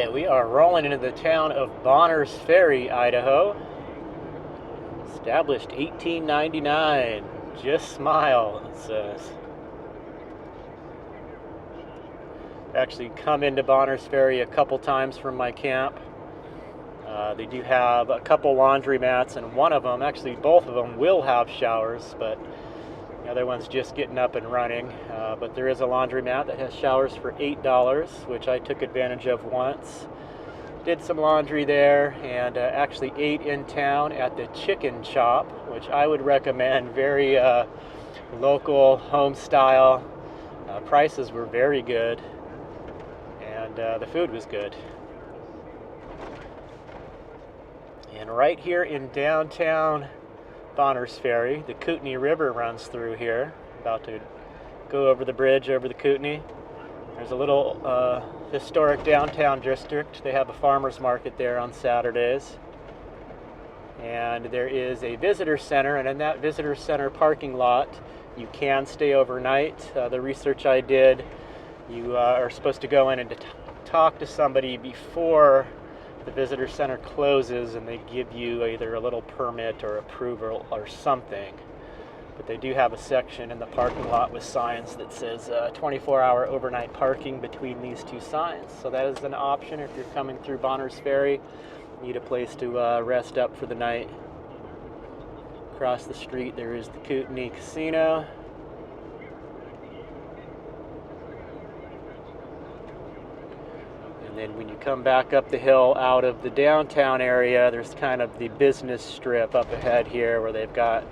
Okay, we are rolling into the town of Bonners Ferry, Idaho. Established 1899. Just smile, it says. Actually come into Bonners Ferry a couple times from my camp. They do have a couple laundromats, and one of them, actually both of them, will have showers, but the other one's just getting up and running. But there is a laundromat that has showers for $8, which I took advantage of once. Did some laundry there, and actually ate in town at the Chicken Chop, which I would recommend. Very local, home style. Prices were very good, and the food was good. And right here in downtown Bonners Ferry, the Kootenai River runs through here. About to go over the bridge over the Kootenai. There's a little historic downtown district. They have a farmer's market there on Saturdays. And there is a visitor center, and in that visitor center parking lot, you can stay overnight. The research I did, you are supposed to go in and talk to somebody before the visitor center closes, and they give you either a little permit or approval or something. But they do have a section in the parking lot with signs that says 24-hour overnight parking between these two signs. So that is an option if you're coming through Bonners Ferry, need a place to rest up for the night. Across the street there is the Kootenai Casino. And then when you come back up the hill out of the downtown area, there's kind of the business strip up ahead here where they've got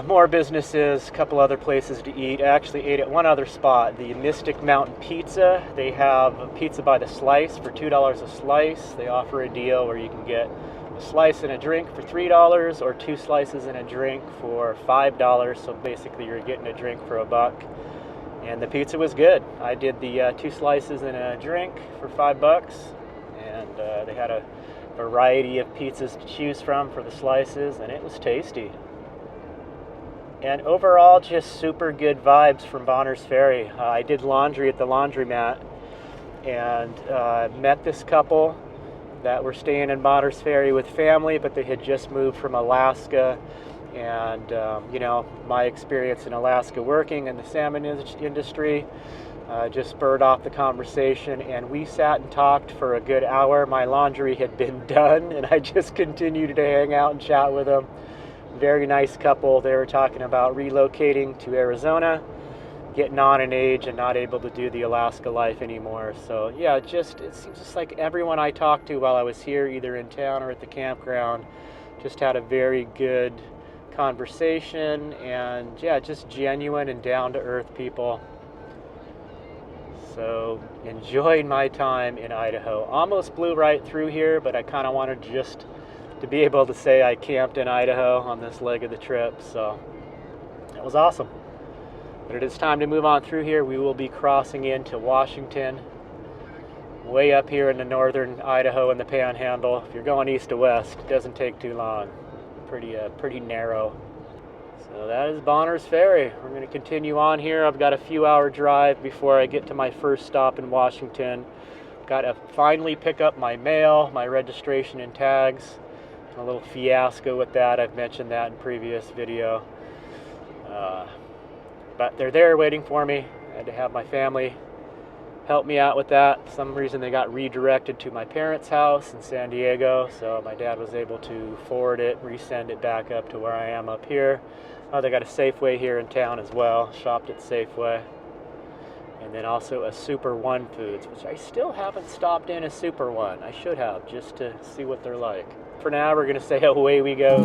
more businesses, a couple other places to eat. I actually ate at one other spot, the Mystic Mountain Pizza. They have pizza by the slice for $2 a slice. They offer a deal where you can get a slice and a drink for $3 or 2 slices and a drink for $5. So basically you're getting a drink for $1. And the pizza was good. I did the 2 slices and a drink for $5, and they had a variety of pizzas to choose from for the slices, and it was tasty. And overall, just super good vibes from Bonners Ferry. I did laundry at the laundromat, and met this couple that were staying in Bonners Ferry with family, but they had just moved from Alaska. And you know, my experience in Alaska working in the salmon industry just spurred off the conversation, and we sat and talked for a good hour. My laundry had been done, and I just continued to hang out and chat with them. Very nice couple. They were talking about relocating to Arizona, getting on in age and not able to do the Alaska life anymore. So yeah, it seems just like everyone I talked to while I was here, either in town or at the campground, just had a very good conversation, and yeah, just genuine and down-to-earth people. So enjoyed my time in Idaho. Almost blew right through here, but I kind of wanted just to be able to say I camped in Idaho on this leg of the trip, so it was awesome. But it is time to move on through here. We will be crossing into Washington, way up here in the northern Idaho in the Panhandle. If you're going east to west, it doesn't take too long. Pretty narrow. So that is Bonners Ferry. We're going to continue on here. I've got a few hour drive before I get to my first stop in Washington. Got to finally pick up my mail, my registration and tags. A little fiasco with that. I've mentioned that in previous video. But they're there waiting for me. I had to have my family help me out with that. For some reason they got redirected to my parents' house in San Diego, so my dad was able to forward it, resend it back up to where I am up here. Oh, they got a Safeway here in town as well. Shopped at Safeway. And then also a Super One Foods, which I still haven't stopped in a Super One. I should have, just to see what they're like. For now, we're going to say away we go.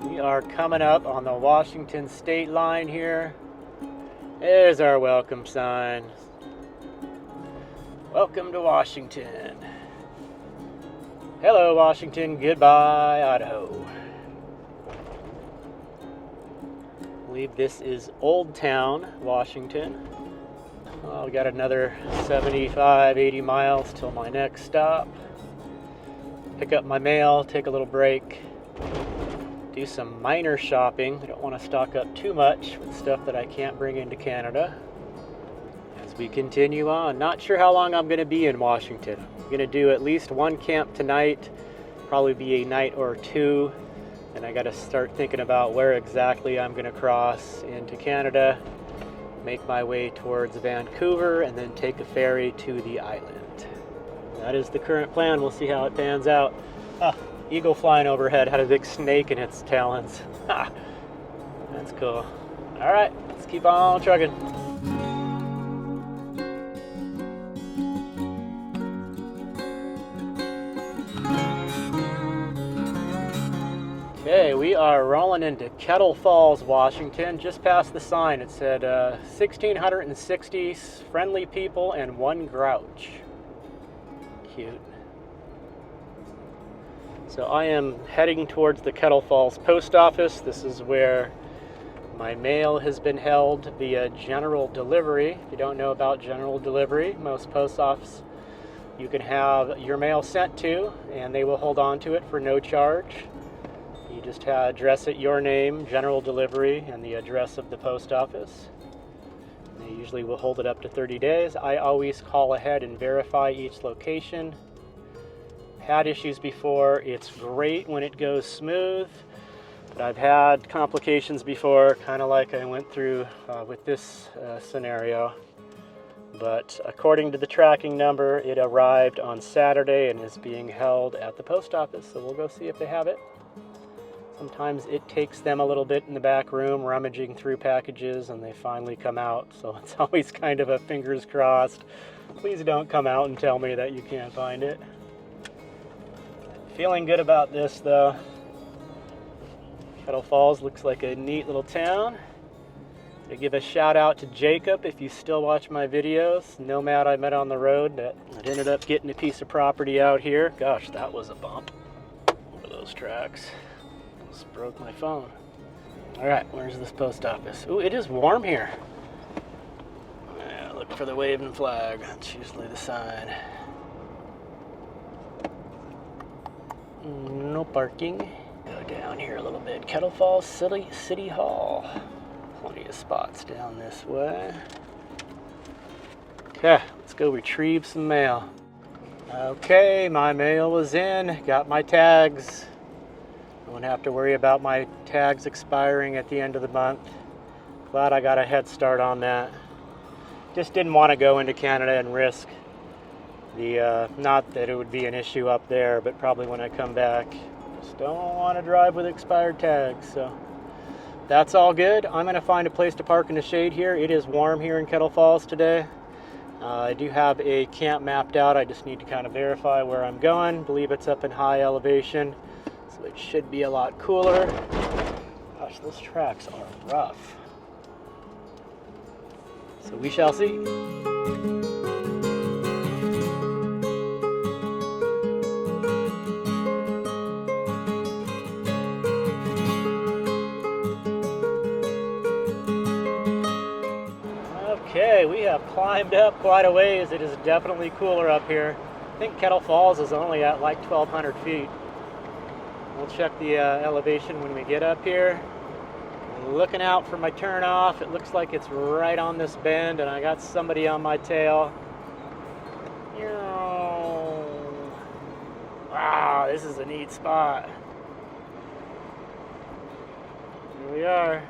We are coming up on the Washington state line here. There's our welcome sign. Welcome to Washington. Hello, Washington. Goodbye, Idaho. I believe this is Old Town, Washington. Well, we got another 75, 80 miles till my next stop. Pick up my mail, take a little break, do some minor shopping. I don't want to stock up too much with stuff that I can't bring into Canada. As we continue on, not sure how long I'm going to be in Washington. I'm going to do at least one camp tonight, probably be a night or two, and I got to start thinking about where exactly I'm going to cross into Canada, make my way towards Vancouver, and then take a ferry to the island. That is the current plan. We'll see how it pans out. Eagle flying overhead had a big snake in its talons. That's cool. All right, let's keep on trucking. Okay, we are rolling into Kettle Falls, Washington. Just past the sign, it said 1,660 friendly people and 1 grouch. Cute. So I am heading towards the Kettle Falls post office. This is where my mail has been held via general delivery. If you don't know about general delivery, most post offices you can have your mail sent to, and they will hold on to it for no charge. You just address it your name, general delivery, and the address of the post office. They usually will hold it up to 30 days. I always call ahead and verify each location. Had issues before. It's great when it goes smooth, but I've had complications before, kind of like I went through with this scenario. But according to the tracking number, it arrived on Saturday and is being held at the post office, so we'll go see if they have it. Sometimes it takes them a little bit in the back room rummaging through packages and they finally come out. So it's always kind of a fingers crossed. Please don't come out and tell me that you can't find it. Feeling good about this though. Kettle Falls looks like a neat little town. I give a shout out to Jacob if you still watch my videos. Nomad I met on the road that ended up getting a piece of property out here. Gosh, that was a bump over those tracks. Almost broke my phone. All right, where's this post office? Ooh, it is warm here. Yeah, look for the waving flag. That's usually the sign. No parking. Go down here a little bit. Kettle Falls City Hall. Plenty of spots down this way. Okay, let's go retrieve some mail. Okay, my mail was in. Got my tags. I won't have to worry about my tags expiring at the end of the month. Glad I got a head start on that. Just didn't want to go into Canada and risk the, not that it would be an issue up there, but probably when I come back. Just don't want to drive with expired tags, so that's all good. I'm going to find a place to park in the shade here. It is warm here in Kettle Falls today. I do have a camp mapped out. I just need to kind of verify where I'm going. I believe it's up in high elevation, so it should be a lot cooler. Gosh, those tracks are rough. So we shall see. Okay, we have climbed up quite a ways. It is definitely cooler up here. I think Kettle Falls is only at like 1,200 feet. We'll check the elevation when we get up here. Looking out for my turnoff. It looks like it's right on this bend, and I got somebody on my tail. Wow, this is a neat spot. Here we are.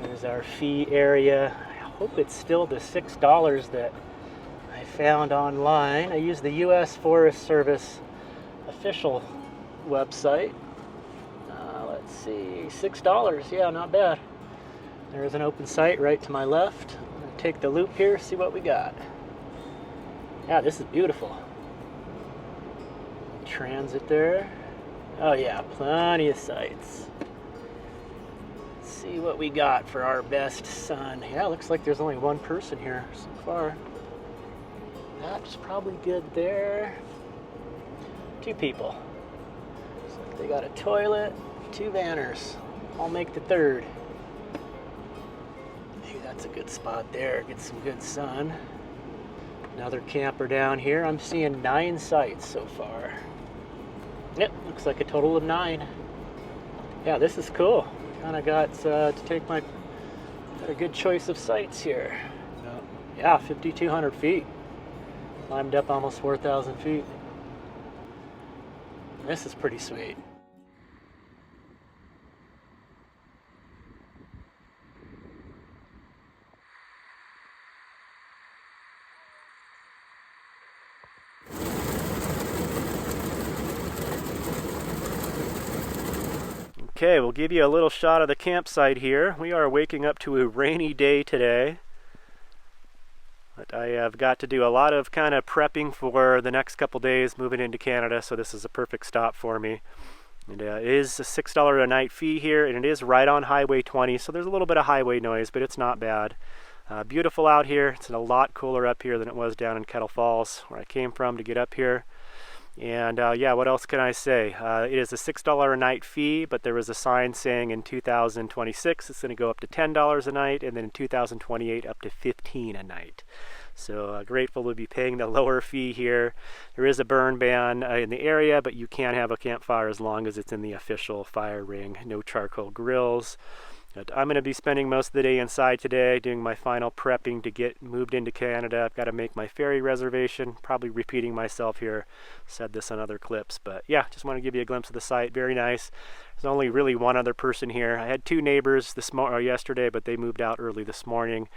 There's our fee area. I hope it's still the $6 that I found online. I use the U.S. Forest Service official website. Let's see, $6. Yeah, not bad. There's an open site right to my left. I'm gonna take the loop here, see what we got. Yeah, this is beautiful. Transit there. Oh yeah, plenty of sites. See what we got for our best sun. Yeah, looks like there's only one person here so far. That's probably good there. 2 people. So they got a toilet, 2 vanners. I'll make the 3rd. That's a good spot there. Get some good sun. Another camper down here. I'm seeing 9 sites so far. Yep, looks like a total of 9. Yeah, this is cool. Kind of got to take got a good choice of sites here. Yeah, 5,200 feet. Climbed up almost 4,000 feet. This is pretty sweet. Okay, we'll give you a little shot of the campsite here. We are waking up to a rainy day today. But I have got to do a lot of kind of prepping for the next couple days moving into Canada, so this is a perfect stop for me. And it is a $6 a night fee here, and it is right on Highway 20, so there's a little bit of highway noise, but it's not bad. Beautiful out here. It's a lot cooler up here than it was down in Kettle Falls, where I came from to get up here. And yeah, what else can I say? It is a $6 a night fee, but there was a sign saying in 2026 it's going to go up to $10 a night, and then in 2028 up to $15 a night. So grateful to be paying the lower fee here. There is a burn ban in the area, but you can have a campfire as long as it's in the official fire ring. No charcoal grills. But I'm going to be spending most of the day inside today doing my final prepping to get moved into Canada. I've got to make my ferry reservation, probably repeating myself here. Said this on other clips, but yeah, just want to give you a glimpse of the site. Very nice. There's only really one other person here. I had 2 neighbors yesterday, but they moved out early this morning,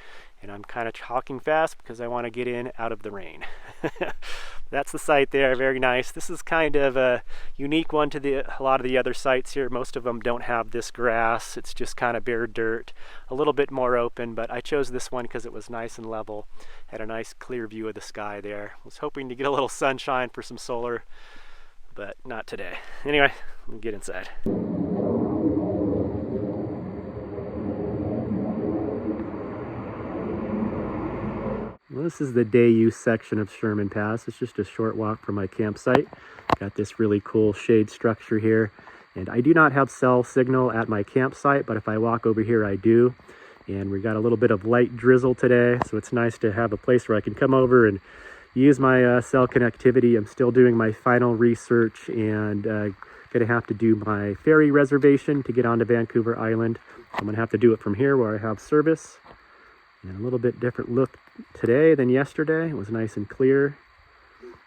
and I'm kind of talking fast because I want to get in out of the rain. That's the site there. Very nice. This is kind of a unique one to a lot of the other sites here. Most of them don't have this grass. It's just kind of bare dirt, a little bit more open, but I chose this one because it was nice and level. Had a nice clear view of the sky there. Was hoping to get a little sunshine for some solar, but not today. Anyway, let me get inside. Well, this is the day use section of Sherman Pass. It's just a short walk from my campsite. Got this really cool shade structure here. And I do not have cell signal at my campsite, but if I walk over here, I do. And we got a little bit of light drizzle today, so it's nice to have a place where I can come over and use my cell connectivity. I'm still doing my final research and gonna have to do my ferry reservation to get onto Vancouver Island. I'm gonna have to do it from here where I have service. And a little bit different look today than yesterday. It was nice and clear.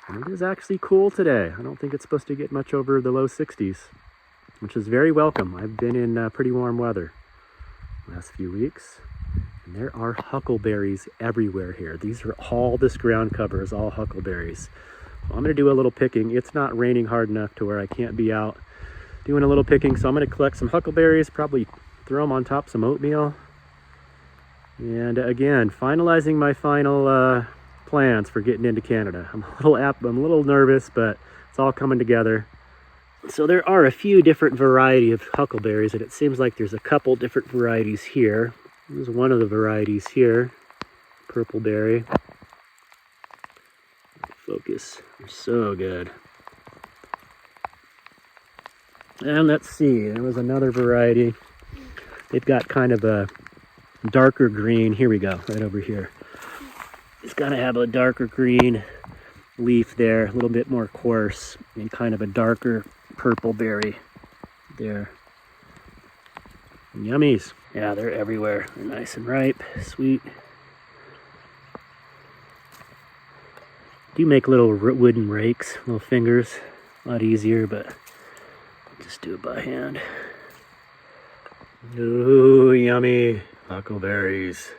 And it is actually cool today. I don't think it's supposed to get much over the low 60s, which is very welcome. I've been in pretty warm weather the last few weeks. And there are huckleberries everywhere here. These are all, this ground cover is all huckleberries. So I'm gonna do a little picking. It's not raining hard enough to where I can't be out doing a little picking. So I'm gonna collect some huckleberries, probably throw them on top of some oatmeal. And again, finalizing my final plans for getting into Canada. I'm a little nervous, but it's all coming together. So there are a few different variety of huckleberries, and it seems like there's a couple different varieties here. There's one of the varieties here, purple berry. Focus, they're so good. And let's see, there was another variety. They've got kind of a darker green. Here we go, right over here. It's got to have a darker green leaf there, a little bit more coarse, and kind of a darker purple berry there. Yummies. Yeah, they're everywhere. They're nice and ripe, sweet. Do make little wooden rakes, little fingers. A lot easier, but just do it by hand. Ooh, yummy. Huckleberries.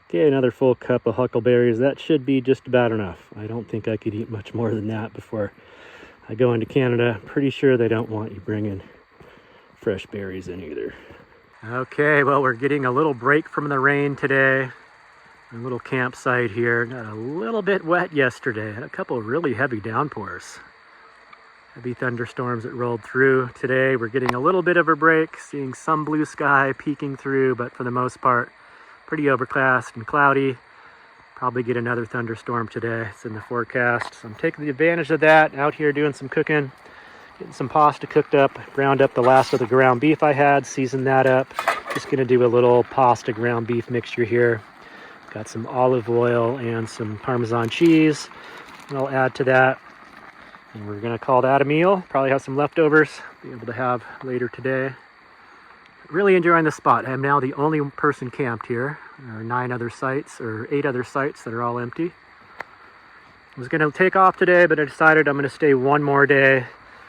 Okay, another full cup of huckleberries. That should be just about enough. I don't think I could eat much more than that before I go into Canada. Pretty sure they don't want you bringing fresh berries in either. Okay, well, we're getting a little break from the rain today. A little campsite here. Got a little bit wet yesterday. Had a couple of really heavy downpours. Heavy thunderstorms that rolled through. Today we're getting a little bit of a break, seeing some blue sky peeking through, but for the most part, pretty overcast and cloudy. Probably get another thunderstorm today. It's in the forecast. So I'm taking the advantage of that, out here doing some cooking, getting some pasta cooked up, ground up the last of the ground beef I had, seasoned that up. Just going to do a little pasta ground beef mixture here. Got some olive oil and some Parmesan cheese. I'll add to that. And we're going to call that a meal. Probably have some leftovers, be able to have later today. Really enjoying the spot. I'm now the only person camped here. There are 8 other sites that are all empty. I was going to take off today, but I decided I'm going to stay one more day.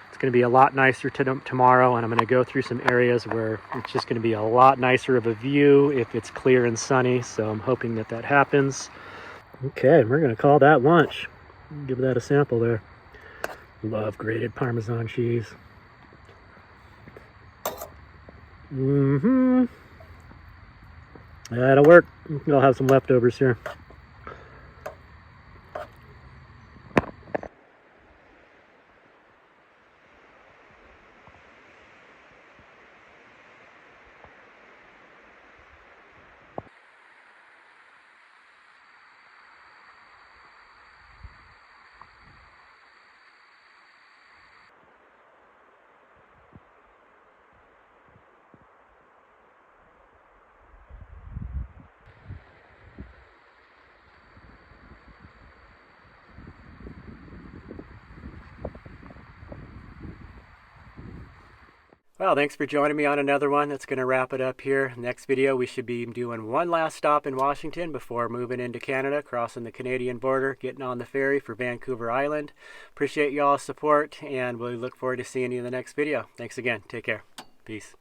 It's going to be a lot nicer tomorrow, and I'm going to go through some areas where it's just going to be a lot nicer of a view if it's clear and sunny, so I'm hoping that that happens. Okay, we're going to call that lunch. Give that a sample there. Love grated Parmesan cheese. That'll work. I'll have some leftovers here. Well, thanks for joining me on another one. That's going to wrap it up here. Next video, we should be doing one last stop in Washington before moving into Canada, crossing the Canadian border, getting on the ferry for Vancouver Island. Appreciate y'all's support, and we look forward to seeing you in the next video. Thanks again. Take care. Peace.